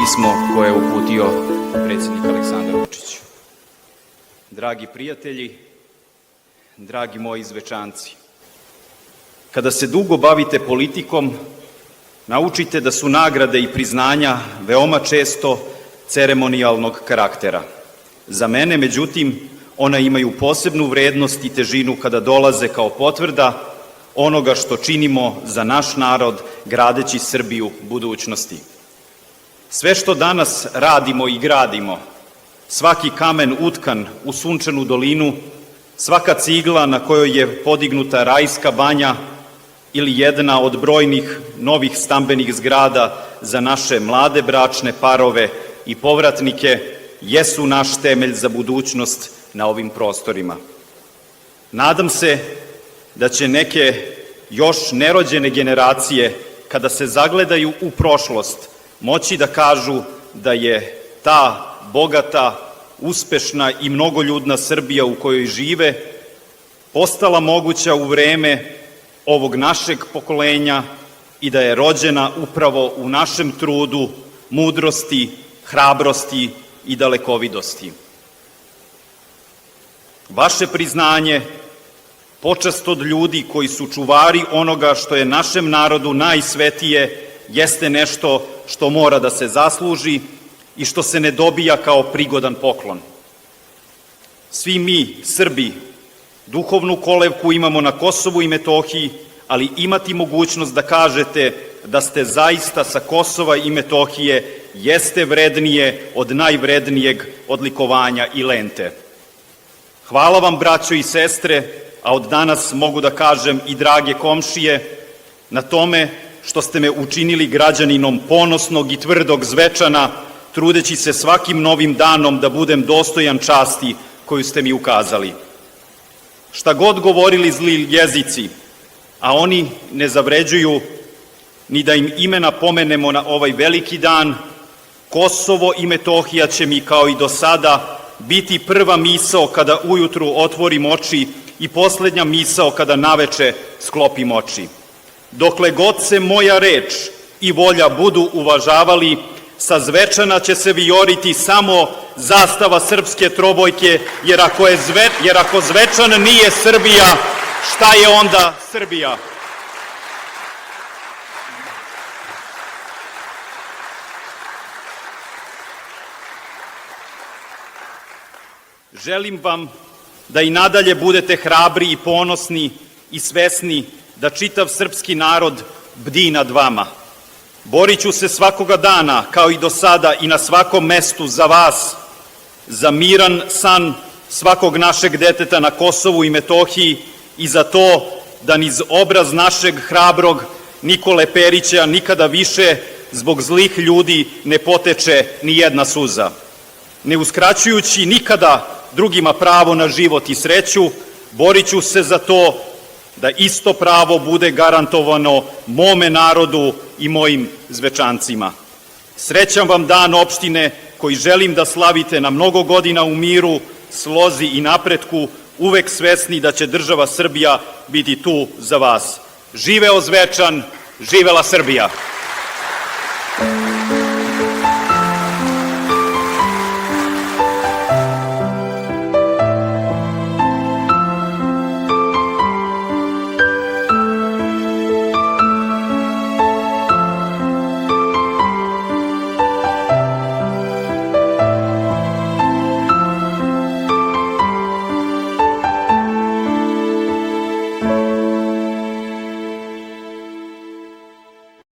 pismo koje je uputio predsjednik Aleksandar Vučić. Dragi prijatelji, dragi moji Zvečanci, kada se dugo bavite politikom, naučite da su nagrade i priznanja veoma često ceremonijalnog karaktera. Za mene, međutim, ona imaju posebnu vrednost i težinu kada dolaze kao potvrda onoga što činimo za naš narod, gradeći Srbiju budućnosti. Sve što danas radimo i gradimo, svaki kamen utkan u sunčanu dolinu, svaka cigla na kojoj je podignuta rajska banja ili jedna od brojnih novih stambenih zgrada za naše mlade bračne parove i povratnike, jesu naš temelj za budućnost na ovim prostorima. Nadam se da će neke još nerođene generacije, kada se zagledaju u prošlost, moći da kažu da je ta bogata, uspešna i mnogoljudna Srbija u kojoj žive postala moguća u vreme ovog našeg pokolenja i da je rođena upravo u našem trudu, mudrosti, hrabrosti i dalekovidosti. Vaše priznanje, počast od ljudi koji su čuvari onoga što je našem narodu najsvetije, jeste nešto što mora da se zasluži i što se ne dobija kao prigodan poklon. Svi mi, Srbi, duhovnu kolevku imamo na Kosovu i Metohiji, ali imati mogućnost da kažete da ste zaista sa Kosova i Metohije jeste vrednije od najvrednijeg odlikovanja i lente. Hvala vam, braćo i sestre, a od danas mogu da kažem i drage komšije, na tome što ste me učinili građaninom ponosnog i tvrdog Zvečana, trudeći se svakim novim danom da budem dostojan časti koju ste mi ukazali. Šta god govorili zli jezici, a oni ne zavređuju ni da im imena pomenemo na ovaj veliki dan, Kosovo i Metohija će mi kao i do sada biti prva misao kada ujutru otvorim oči i poslednja misao kada naveče sklopim oči. Dokle god se moja reč i volja budu uvažavali, sa Zvečana će se vijoriti samo zastava srpske trobojke, jer ako Zvečan nije Srbija, šta je onda Srbija? Želim vam da i nadalje budete hrabri i ponosni i svesni da čitav srpski narod bdi nad vama. Borit ću se svakoga dana, kao i do sada, i na svakom mestu za vas, za miran san svakog našeg deteta na Kosovu i Metohiji i za to da niz obraz našeg hrabrog Nikole Perića nikada više zbog zlih ljudi ne poteče ni jedna suza. Ne uskraćujući nikada drugima pravo na život i sreću, borit ću se za to da isto pravo bude garantovano mome narodu i mojim Zvečancima. Srećan vam dan opštine koji želim da slavite na mnogo godina u miru, slozi i napretku, uvek svesni da će država Srbija biti tu za vas. Živeo Zvečan, živela Srbija!